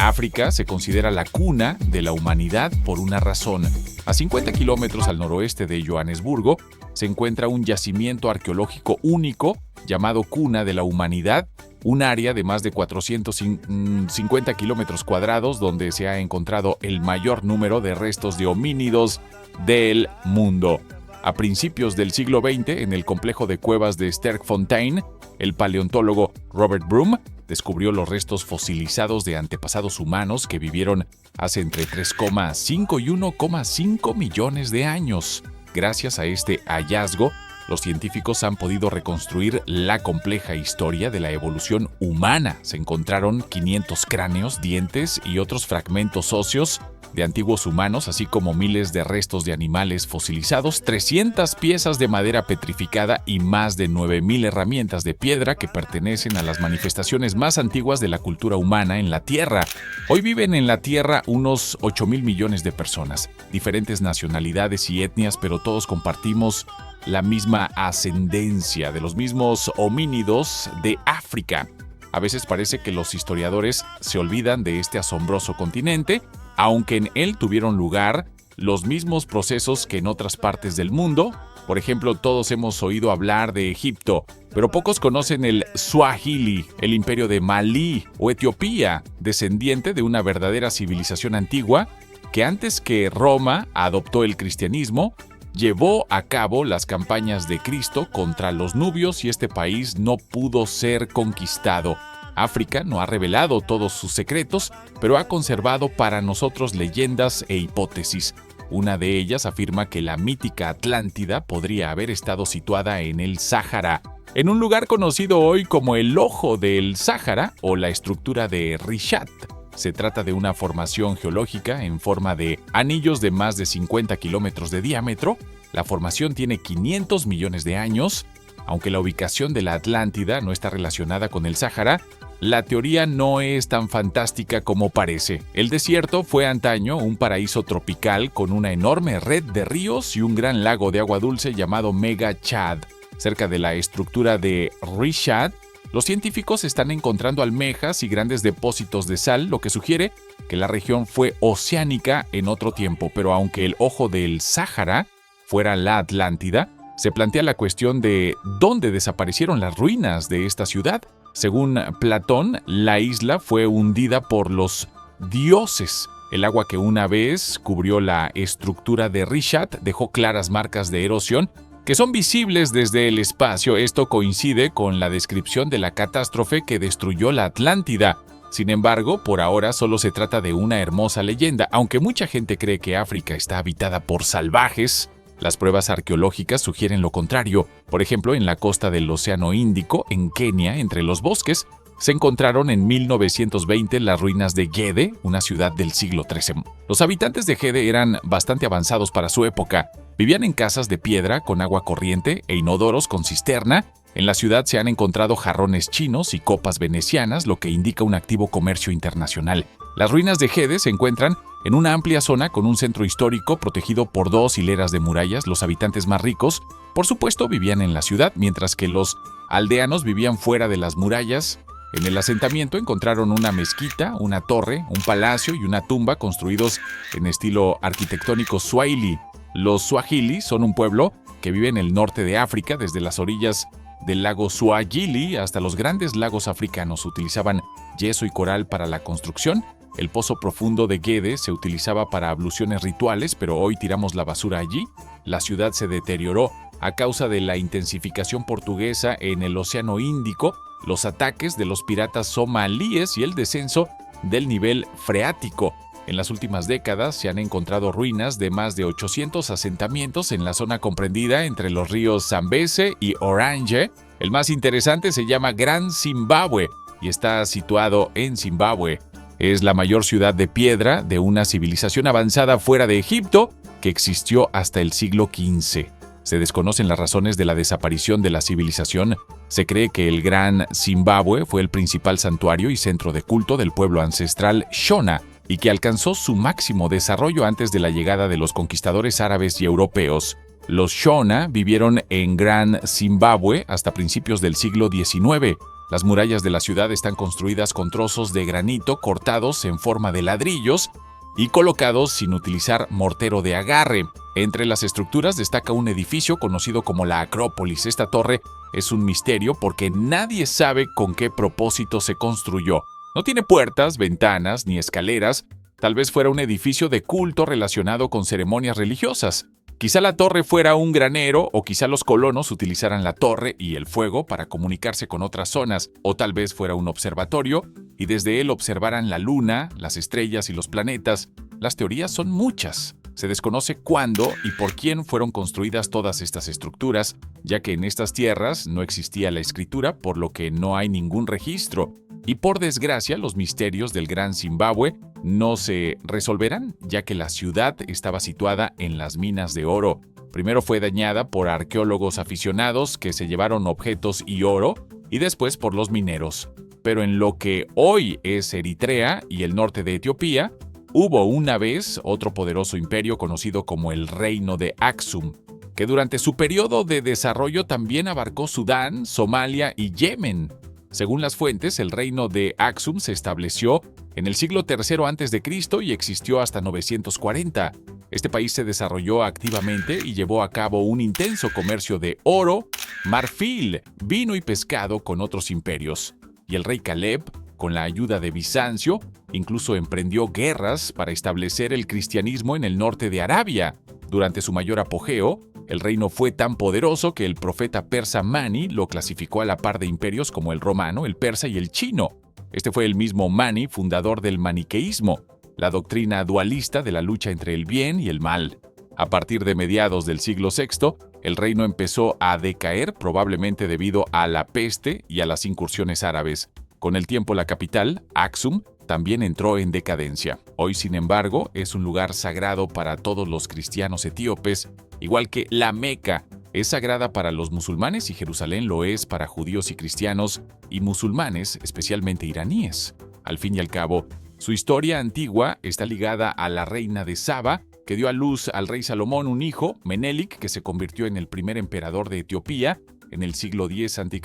África se considera la cuna de la humanidad por una razón. A 50 kilómetros al noroeste de Johannesburgo se encuentra un yacimiento arqueológico único llamado Cuna de la Humanidad, un área de más de 450 kilómetros cuadrados donde se ha encontrado el mayor número de restos de homínidos del mundo. A principios del siglo XX, en el complejo de cuevas de Sterkfontein, el paleontólogo Robert Broom descubrió los restos fosilizados de antepasados humanos que vivieron hace entre 3,5 y 1,5 millones de años. Gracias a este hallazgo, los científicos han podido reconstruir la compleja historia de la evolución humana. Se encontraron 500 cráneos, dientes y otros fragmentos óseos de antiguos humanos, así como miles de restos de animales fosilizados, 300 piezas de madera petrificada y más de 9,000 herramientas de piedra que pertenecen a las manifestaciones más antiguas de la cultura humana en la Tierra. Hoy viven en la Tierra unos 8,000 millones de personas, diferentes nacionalidades y etnias, pero todos compartimos la misma ascendencia de los mismos homínidos de África. A veces parece que los historiadores se olvidan de este asombroso continente, aunque en él tuvieron lugar los mismos procesos que en otras partes del mundo. Por ejemplo, todos hemos oído hablar de Egipto, pero pocos conocen el Swahili, el imperio de Malí o Etiopía, descendiente de una verdadera civilización antigua que antes que Roma adoptó el cristianismo, llevó a cabo las campañas de Cristo contra los nubios y este país no pudo ser conquistado. África no ha revelado todos sus secretos, pero ha conservado para nosotros leyendas e hipótesis. Una de ellas afirma que la mítica Atlántida podría haber estado situada en el Sáhara, en un lugar conocido hoy como el Ojo del Sáhara o la estructura de Richat. Se trata de una formación geológica en forma de anillos de más de 50 kilómetros de diámetro. La formación tiene 500 millones de años. Aunque la ubicación de la Atlántida no está relacionada con el Sáhara, la teoría no es tan fantástica como parece. El desierto fue antaño un paraíso tropical con una enorme red de ríos y un gran lago de agua dulce llamado Mega Chad. Cerca de la estructura de Richat, los científicos están encontrando almejas y grandes depósitos de sal, lo que sugiere que la región fue oceánica en otro tiempo, pero aunque el Ojo del Sáhara fuera la Atlántida, se plantea la cuestión de dónde desaparecieron las ruinas de esta ciudad. Según Platón, la isla fue hundida por los dioses. El agua que una vez cubrió la estructura de Richat dejó claras marcas de erosión que son visibles desde el espacio. Esto coincide con la descripción de la catástrofe que destruyó la Atlántida. Sin embargo, por ahora solo se trata de una hermosa leyenda. Aunque mucha gente cree que África está habitada por salvajes, las pruebas arqueológicas sugieren lo contrario. Por ejemplo, en la costa del Océano Índico, en Kenia, entre los bosques, se encontraron en 1920 las ruinas de Gede, una ciudad del siglo XIII. Los habitantes de Gede eran bastante avanzados para su época. Vivían en casas de piedra con agua corriente e inodoros con cisterna. En la ciudad se han encontrado jarrones chinos y copas venecianas, lo que indica un activo comercio internacional. Las ruinas de Gede se encuentran en una amplia zona con un centro histórico protegido por 2 hileras de murallas. Los habitantes más ricos, por supuesto, vivían en la ciudad, mientras que los aldeanos vivían fuera de las murallas. En el asentamiento encontraron una mezquita, una torre, un palacio y una tumba construidos en estilo arquitectónico swahili. Los swahili son un pueblo que vive en el norte de África, desde las orillas del lago Swahili hasta los grandes lagos africanos. Utilizaban yeso y coral para la construcción. El pozo profundo de Gede se utilizaba para abluciones rituales, pero hoy tiramos la basura allí. La ciudad se deterioró a causa de la intensificación portuguesa en el Océano Índico, los ataques de los piratas somalíes y el descenso del nivel freático. En las últimas décadas se han encontrado ruinas de más de 800 asentamientos en la zona comprendida entre los ríos Zambeze y Orange. El más interesante se llama Gran Zimbabue y está situado en Zimbabue. Es la mayor ciudad de piedra de una civilización avanzada fuera de Egipto que existió hasta el siglo XV. Se desconocen las razones de la desaparición de la civilización. Se cree que el Gran Zimbabue fue el principal santuario y centro de culto del pueblo ancestral Shona y que alcanzó su máximo desarrollo antes de la llegada de los conquistadores árabes y europeos. Los Shona vivieron en Gran Zimbabue hasta principios del siglo XIX. Las murallas de la ciudad están construidas con trozos de granito cortados en forma de ladrillos y colocados sin utilizar mortero de agarre. Entre las estructuras destaca un edificio conocido como la Acrópolis. Esta torre es un misterio porque nadie sabe con qué propósito se construyó. No tiene puertas, ventanas ni escaleras. Tal vez fuera un edificio de culto relacionado con ceremonias religiosas. Quizá la torre fuera un granero o quizá los colonos utilizaran la torre y el fuego para comunicarse con otras zonas, o tal vez fuera un observatorio y desde él observaran la luna, las estrellas y los planetas. Las teorías son muchas. Se desconoce cuándo y por quién fueron construidas todas estas estructuras, ya que en estas tierras no existía la escritura, por lo que no hay ningún registro. Y por desgracia, los misterios del Gran Zimbabue no se resolverán, ya que la ciudad estaba situada en las minas de oro. Primero fue dañada por arqueólogos aficionados que se llevaron objetos y oro, y después por los mineros. Pero en lo que hoy es Eritrea y el norte de Etiopía, hubo una vez otro poderoso imperio conocido como el Reino de Aksum, que durante su periodo de desarrollo también abarcó Sudán, Somalia y Yemen. Según las fuentes, el reino de Aksum se estableció en el siglo III a.C. y existió hasta 940. Este país se desarrolló activamente y llevó a cabo un intenso comercio de oro, marfil, vino y pescado con otros imperios. Y el rey Caleb, con la ayuda de Bizancio, incluso emprendió guerras para establecer el cristianismo en el norte de Arabia. Durante su mayor apogeo, el reino fue tan poderoso que el profeta persa Mani lo clasificó a la par de imperios como el romano, el persa y el chino. Este fue el mismo Mani, fundador del maniqueísmo, la doctrina dualista de la lucha entre el bien y el mal. A partir de mediados del siglo VI, el reino empezó a decaer probablemente debido a la peste y a las incursiones árabes. Con el tiempo la capital, Aksum, también entró en decadencia. Hoy, sin embargo, es un lugar sagrado para todos los cristianos etíopes, igual que la Meca es sagrada para los musulmanes y Jerusalén lo es para judíos y cristianos y musulmanes, especialmente iraníes. Al fin y al cabo, su historia antigua está ligada a la reina de Saba, que dio a luz al rey Salomón un hijo, Menelik, que se convirtió en el primer emperador de Etiopía en el siglo X a.C.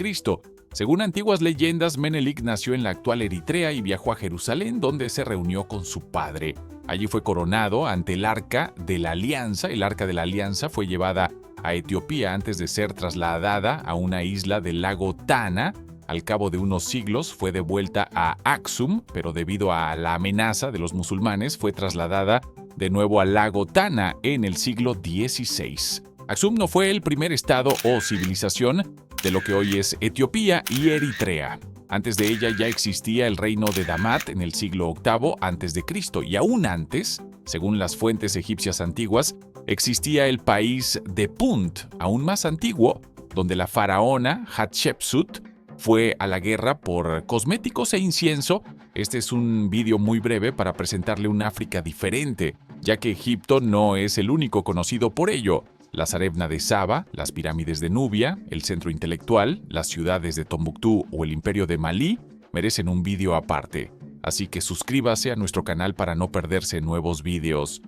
Según antiguas leyendas, Menelik nació en la actual Eritrea y viajó a Jerusalén, donde se reunió con su padre. Allí fue coronado ante el Arca de la Alianza. El Arca de la Alianza fue llevada a Etiopía antes de ser trasladada a una isla del lago Tana. Al cabo de unos siglos fue devuelta a Aksum, pero debido a la amenaza de los musulmanes fue trasladada de nuevo al lago Tana en el siglo XVI. Aksum no fue el primer estado o civilización de lo que hoy es Etiopía y Eritrea. Antes de ella ya existía el reino de Damat en el siglo VIII a.C. y aún antes, según las fuentes egipcias antiguas, existía el país de Punt, aún más antiguo, donde la faraona Hatshepsut fue a la guerra por cosméticos e incienso. Este es un vídeo muy breve para presentarle un África diferente, ya que Egipto no es el único conocido por ello. La Sarebna de Saba, las pirámides de Nubia, el centro intelectual, las ciudades de Tombuctú o el imperio de Malí merecen un vídeo aparte. Así que suscríbase a nuestro canal para no perderse nuevos vídeos.